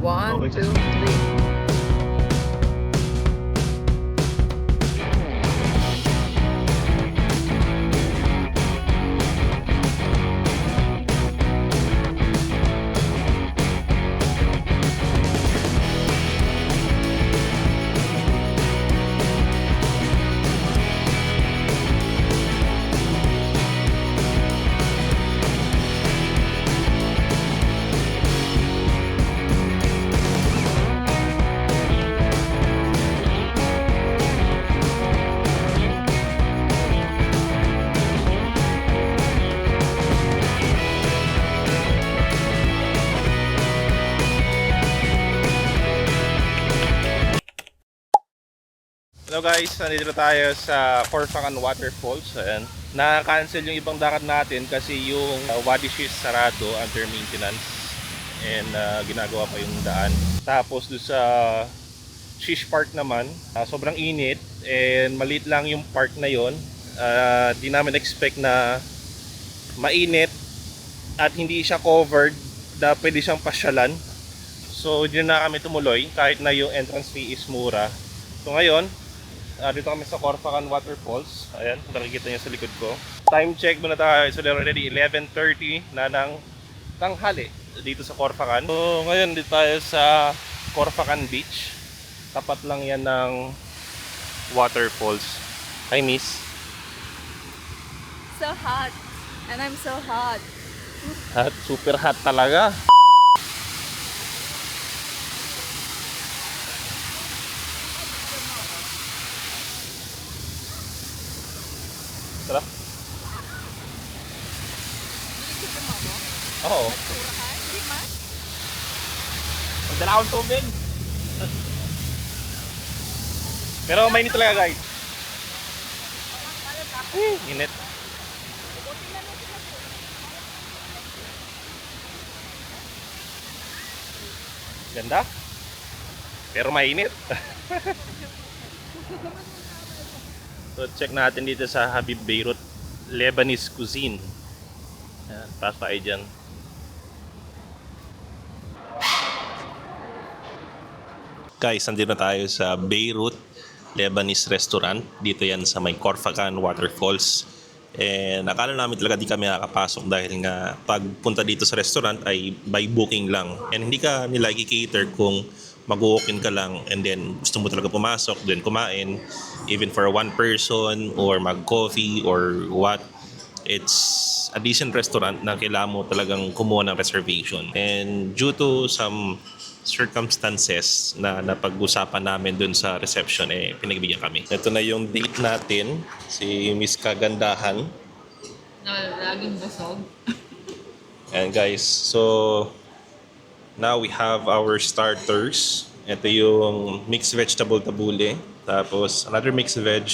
One, Okay. two, three. Hello guys, nandito na tayo sa Corfacan Waterfalls. Ayan. Na-cancel yung ibang dakat natin kasi yung Wadi Shish sarado under maintenance and ginagawa pa yung daan. Tapos doon sa Shish Park naman, sobrang init and maliit lang yung park na yon. Di namin expect na mainit at hindi siya covered na pwede siyang pasyalan. So hindi na kami tumuloy kahit na yung entrance fee is mura. So ngayon, dito kami sa Corfacan Waterfalls. Ayan, nakikita niyo sa likod ko. Time check muna tayo. So already 11:30 na ng tanghali dito sa Corfacan. So ngayon dito tayo sa Corfacan Beach. Tapat lang yan ng waterfalls. Hi miss. So hot. And I'm so hot. Hot, super hot talaga. Tara. Oo. Hindi man. Magdala akong tubig. Pero mainit talaga guys. Init. Ganda. Pero mainit. So check natin dito sa Habib Beirut Lebanese cuisine. Ayan, pasok tayo dyan. Guys, nandito na tayo sa Beirut Lebanese restaurant. Dito yan sa may Corfacan Waterfalls. And akala namin talaga di kami nakakapasok dahil nga pagpunta dito sa restaurant ay by booking lang. And hindi ka nila i-cater kung mag-walk-in ka lang and then gusto mo talaga pumasok, then kumain, even for one person or mag-coffee or what. It's a decent restaurant na kailangan mo talagang kumuha ng reservation. And due to some circumstances na napag-usapan namin dun sa reception, pinagbigyan kami. Ito na yung date natin, si Miss Kagandahan. Laging busog. And guys, so now we have our starters. Ito yung mixed vegetable tabule. Tapos another mixed veg.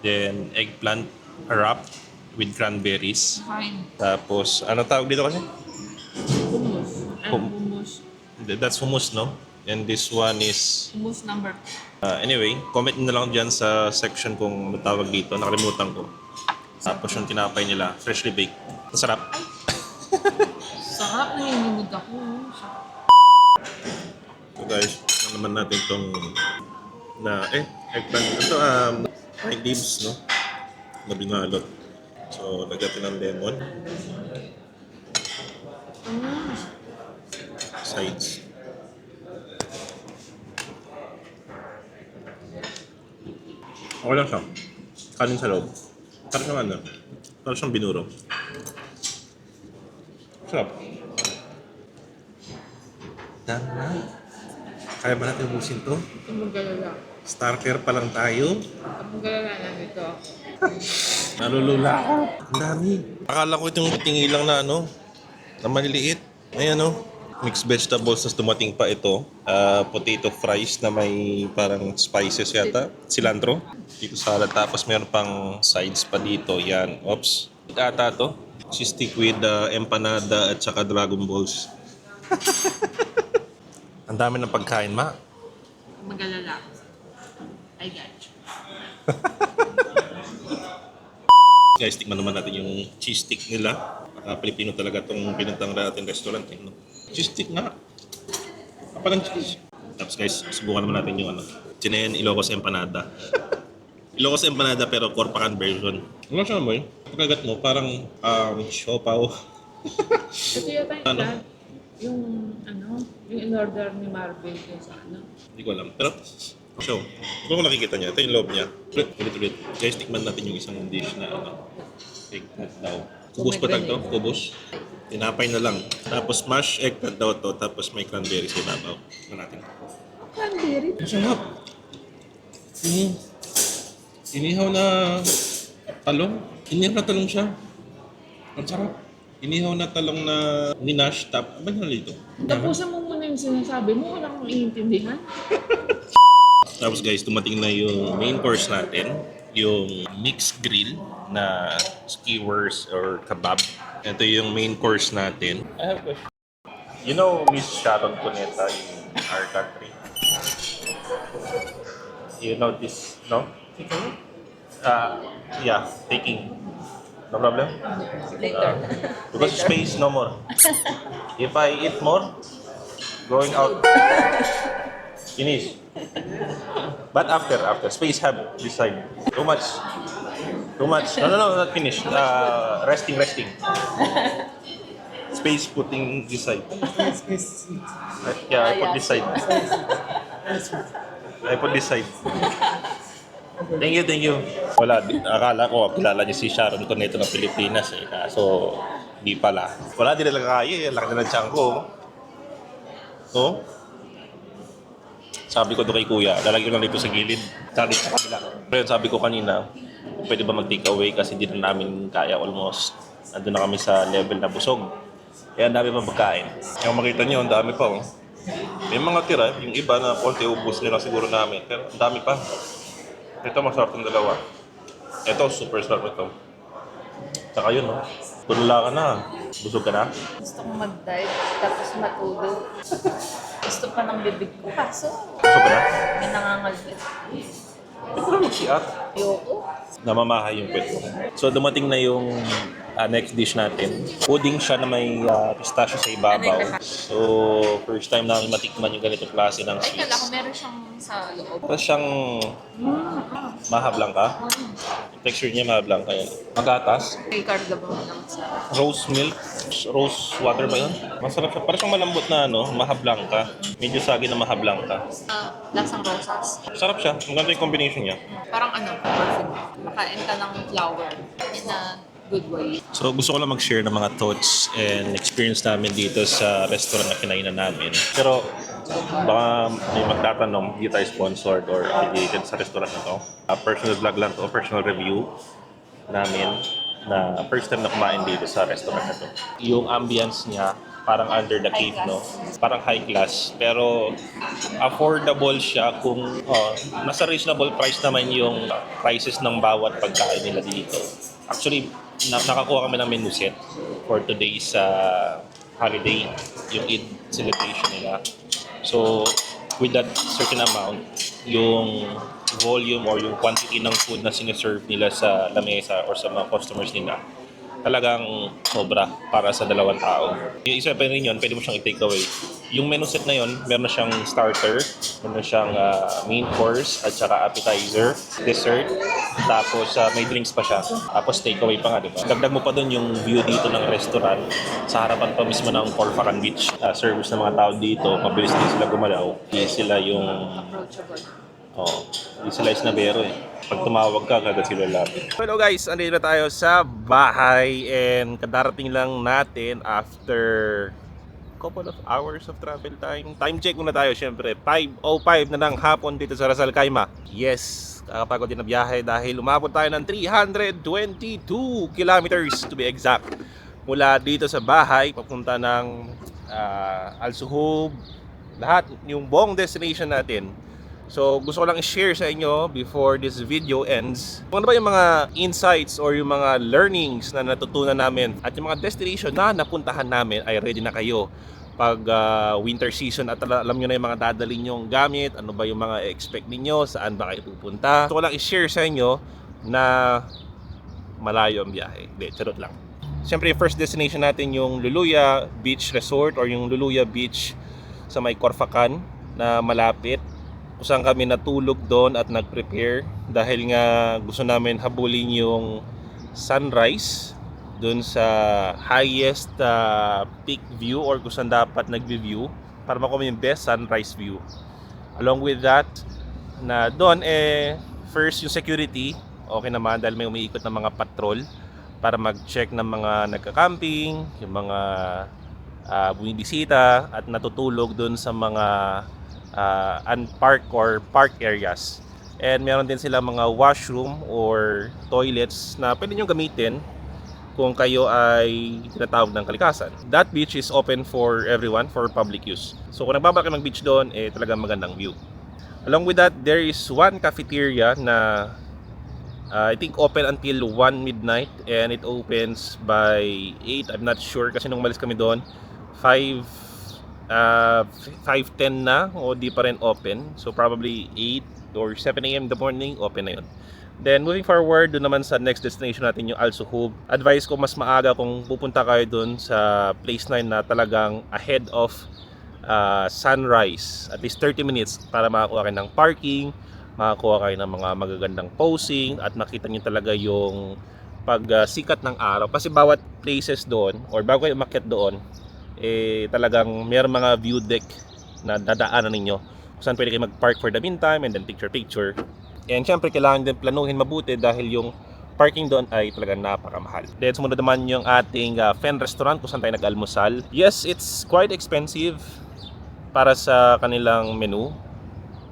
Then eggplant wrapped with cranberries. Fine. Tapos ano tawag dito kasi? Hummus. Hum- Hummus. That's hummus, no? And this one is... Hummus number. Anyway, comment nyo na lang dyan sa section kung ano tawag dito. Nakalimutan ko. Tapos yung tinapay nila, freshly baked. Masarap. Sarap. Nanginginig ako. So guys, ano naman natin itong eggplant. Ito, pine leaves, no? Na binalot. So, lagyan ng lemon. Sides. Okay lang siya. Kanin sa loob. Parang siyang ano? Parang siyang binuro. Sarap. Tama. Kaya ba natin ubusin to? Magalala. Starter pa lang tayo. Magalala na nito. Nalulula ako. Ang dami. Akala ko itong tingi lang na ano, na maliliit. Ayan o. Mixed vegetables, tapos dumating pa ito. Potato fries na may parang spices yata. Cilantro. Dito salad. Tapos meron pang sides pa dito. Yan. Oops. Ata to. Si stick with empanada at saka Dragon Balls. Ang dami ng pagkain, ma. Magalala. I got you. Guys, tikman naman natin yung cheese stick nila. Pilipino talaga itong pinuntahan natin restaurant. No? Cheese stick nga. pa ng cheese. Tapos guys, subukan naman natin yung ano. Chinayan Ilocos Empanada. Ilocos Empanada pero Corpacan version. Ano siya mo pagkagat mo, parang siopaw. Ito yata yung Ano? yung yung in-order ni Marvel yung sa ano. Hindi ko alam. Pero, so, kung nakikita niya, ito yung loob niya. Ulit. Guys, tikman natin yung isang dish na eggplant daw. Kubos pa to? Kubos. Tinapay na lang. Tapos mashed eggplant daw to. Tapos may cranberry sa ibabaw. Tignan natin. Cranberry. Masarap. Inihaw na talong. Inihaw na talong siya. Ang sarap. Inihaw na talong na ninash tap. Ano ba dito? Tapusin mo muna yung sinasabi mo, wala kang iintindihan. Tapos guys, dumating na yung main course natin. Yung mixed grill na skewers or kebab. Ito yung main course natin. I have a question. You know Miss Sharon Cuneta in our country? You know this, no? Yeah, taking. No problem? Later. Because space, no more. If I eat more, going out, finish. But after, space have this side. Too much. No, not finish. Resting. Space putting this side. Yeah, I put this side. Thank you. Wala, akala ko kilala niyo si Sharon Cuneta ng Pilipinas eh. Kaso, di pala. Wala, di nila kaya eh. Laki na ng tiyan ko. Oh. Sabi ko doon kay kuya, lalagyan ko lang dito sa gilid. Salit sa kabila. Pero yun, sabi ko kanina, pwede ba mag-take away kasi di na namin kaya almost. Nandun na kami sa level na busog. Kaya ang dami pa magkain. Yung makita niyo, ang dami pa oh. May mga tira, yung iba na konti ubus nila siguro namin. Pero ang dami pa. Ito masarap yung dalawa. Ito, super sarap ito. Tsaka yun, no? Tulala ka na. Busog ka na. Gusto kong mag-dive, tapos matulog. Gusto pa ng bibig ko, kaso Busog ka na? may nangangalbit. Ito na mag-siat. Ayoko. Namamahay yung pet ko. So dumating na yung next dish natin. Pudding siya na may pistachio sa ibabaw. So first time namin matikman yung ganitong klase ng Ay, sweets. kala ko meron siyang sa loob. Tapos siyang mahablang ka. Yung texture niya mahablang ka yan. Magatas. May cardamom lang sa... Rose milk. Rose water ba yun? Masarap siya. Parang siyang malambot na mahablang ka. Medyo sagi na mahablang ka. Lasang rosas. Sarap siya. Maganda yung combination niya. Parang perfume. Makain ka ng flower in a good way. So gusto ko lang mag-share ng mga thoughts and experience namin dito sa restaurant na kinainan namin. Pero baka may magtatanong, hindi tayo sponsored or affiliated sa restaurant na to. Personal vlog lang to, personal review namin na first time na kumain dito sa restaurant na to. Yung ambience niya, parang under the cave, no? Parang high class. Pero affordable siya kung nasa reasonable price naman yung prices ng bawat pagkain nila dito. Actually, nakakuha kami ng menu set for today's holiday, yung Eid celebration nila. So, with that certain amount, yung volume or yung quantity ng food na siniserve nila sa lamesa or sa mga customers nila, talagang sobra para sa dalawang tao. Yung isa pa rin yun, pwede mo siyang i-take away. Yung menu set na yun, meron na siyang starter, meron na siyang main course, at saka appetizer, dessert, tapos may drinks pa siya. Tapos take away pa nga, di ba? Dagdag mo pa dun yung view dito ng restaurant, sa harapan pa mismo ng Corpacan Beach. Service ng mga tao dito, mabilis din sila gumalaw. Hindi sila yung... Approachable. Hindi sila isnabero eh. Pag tumawag ka, kagad sila lapit. Hello guys, andito na tayo sa bahay and kadarating lang natin after couple of hours of travel time. Time check muna tayo syempre. 5:05 na ng hapon dito sa Ras Al Khaimah. Yes, kakapagod din na biyahe dahil umabot tayo ng 322 kilometers to be exact. Mula dito sa bahay, papunta ng Al Suhub, lahat, yung buong destination natin. So, gusto ko lang i-share sa inyo before this video ends. Kung ano ba yung mga insights or yung mga learnings na natutunan namin at yung mga destination na napuntahan namin ay ready na kayo pag winter season at alam nyo na yung mga dadalhin nyong gamit, ano ba yung mga expect ninyo, saan ba kayo pupunta. Gusto ko lang i-share sa inyo na malayo ang biyahe. Hindi, charot lang. Siyempre, yung first destination natin yung Luluya Beach Resort or yung Luluya Beach sa may Corfacan na malapit, kung saan kami natulog doon at nag-prepare dahil nga gusto namin habulin yung sunrise doon sa highest peak view or kung saan dapat nag-view para makuha yung best sunrise view. Along with that, na doon first yung security, okay naman dahil may umiikot na mga patrol para mag-check ng mga nagka-camping, yung mga bumibisita at natutulog doon sa mga unpark or park areas. And meron din sila mga washroom or toilets na pwede nyo gamitin kung kayo ay tinatawag ng kalikasan. That beach is open for everyone for public use. So kung nagbabalik ng beach doon, talagang magandang view. Along with that, there is one cafeteria na I think open until 1 midnight and it opens by 8. I'm not sure kasi nung umalis kami doon, 5:10 na o di pa rin open. So probably 8 or 7 a.m. in the morning, open na yun. Then moving forward, doon naman sa next destination natin yung Al Suhub. Advice ko mas maaga kung pupunta kayo doon sa place 9 na talagang ahead of sunrise. At least 30 minutes para makakuha kayo ng parking, makakuha kayo ng mga magagandang posing at makita nyo talaga yung pagsikat ng araw. Kasi bawat places doon or bago kayo umakyat doon, talagang mayroong mga view deck na dadaanan ninyo kung saan pwede kayo mag-park for the meantime and then picture. And syempre kailangan din planuhin mabuti dahil yung parking doon ay talagang napakamahal. Then sumunod naman yung ating Fen restaurant kung saan tayo nag-almusal. Yes, it's quite expensive para sa kanilang menu.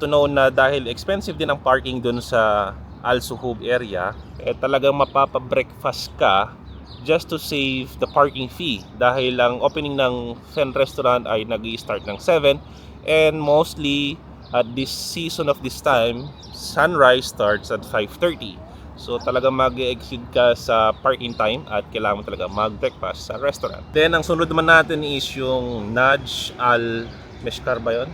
To know na dahil expensive din ang parking doon sa Al Suhub area, talagang mapapa-breakfast ka just to save the parking fee dahil ang opening ng Fen restaurant ay nag-i-start ng 7 and mostly at this season of this time, sunrise starts at 5:30. So talagang mag-exceed ka sa parking time at kailangan mo talaga mag-breakfast sa restaurant. Then ang sunod naman natin is yung Naj Al Meshkar ba yun?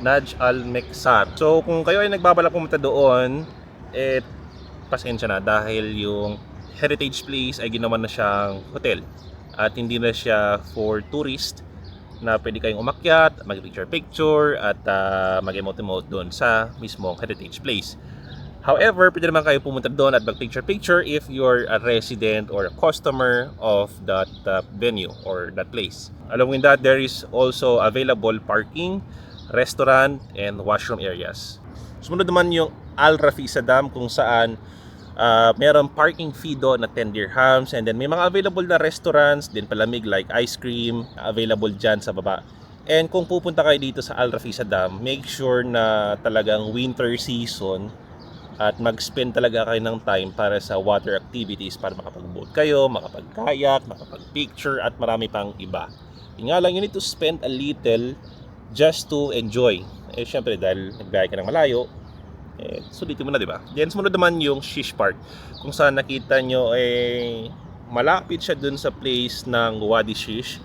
Naj Al Meksar. So kung kayo ay nagbabalak pumunta doon, pasensya na dahil yung heritage place ay ginawa na siyang hotel at hindi na siya for tourist na pwede kayong umakyat, mag-picture at mag-emote doon sa mismong heritage place. However, pwede naman kayo pumunta doon at mag-picture if you're a resident or a customer of that venue or that place. Along with that, there is also available parking, restaurant, and washroom areas. Sumunod naman yung Al Rafisa Dam kung saan mayroong parking fee doon na 10 dirhams and then may mga available na restaurants din palamig like ice cream available dyan sa baba. And kung pupunta kayo dito sa Al Rafisa Dam, make sure na talagang winter season at mag-spend talaga kayo ng time para sa water activities para makapag-boat kayo, makapag-kayak, makapag-picture at marami pang iba. Yun nga lang, you need to spend a little just to enjoy. Syempre dahil nagbiyahe ka ng malayo, sulitin mo na, di ba? Then sumunod naman yung Shish Park kung saan nakita nyo malapit siya dun sa place ng Wadi Shish.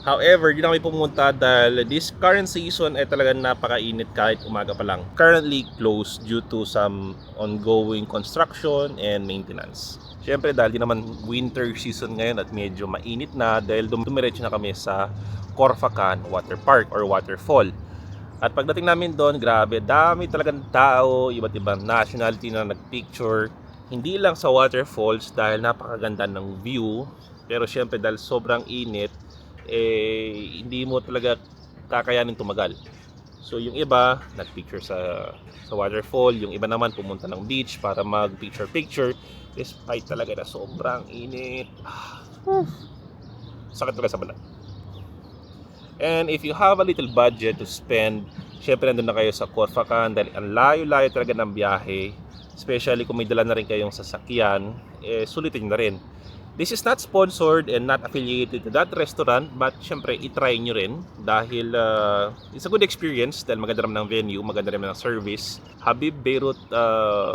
However, di na kami pumunta dahil this current season ay talagang napakainit kahit umaga pa lang. Currently closed due to some ongoing construction and maintenance. Siyempre dahil di naman winter season ngayon at medyo mainit na dahil dumiretso na kami sa Corfacan Water Park or Waterfall. At pagdating namin doon, grabe, dami talagang tao, iba't ibang nationality na nagpicture. Hindi lang sa waterfalls dahil napakaganda ng view, pero syempre dahil sobrang init, hindi mo talaga kakayanin tumagal. So yung iba, nagpicture sa waterfall, yung iba naman pumunta ng beach para mag-picture despite talaga na sobrang init. Sakit talaga sa balat. And if you have a little budget to spend, syempre nandun na kayo sa Corfacan dahil ang layo-layo talaga ng biyahe. Especially kung may dala na rin kayong sasakyan, sulitin na rin. This is not sponsored and not affiliated to that restaurant, but syempre itry nyo rin dahil it's a good experience dahil maganda rin ng venue, maganda rin ng service. Habib Beirut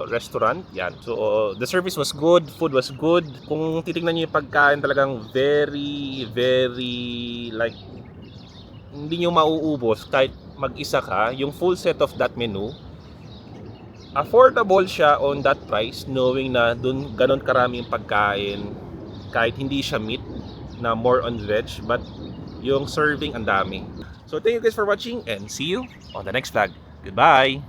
restaurant, yan. So the service was good, food was good. Kung titignan nyo yung pagkain, talagang very like hindi nyo mauubos kahit mag-isa ka. Yung full set of that menu, affordable siya on that price, knowing na dun ganon karami yung pagkain kahit hindi siya meat na more on veg, but yung serving ang dami. So So thank you guys for watching and see you on the next vlog. Goodbye!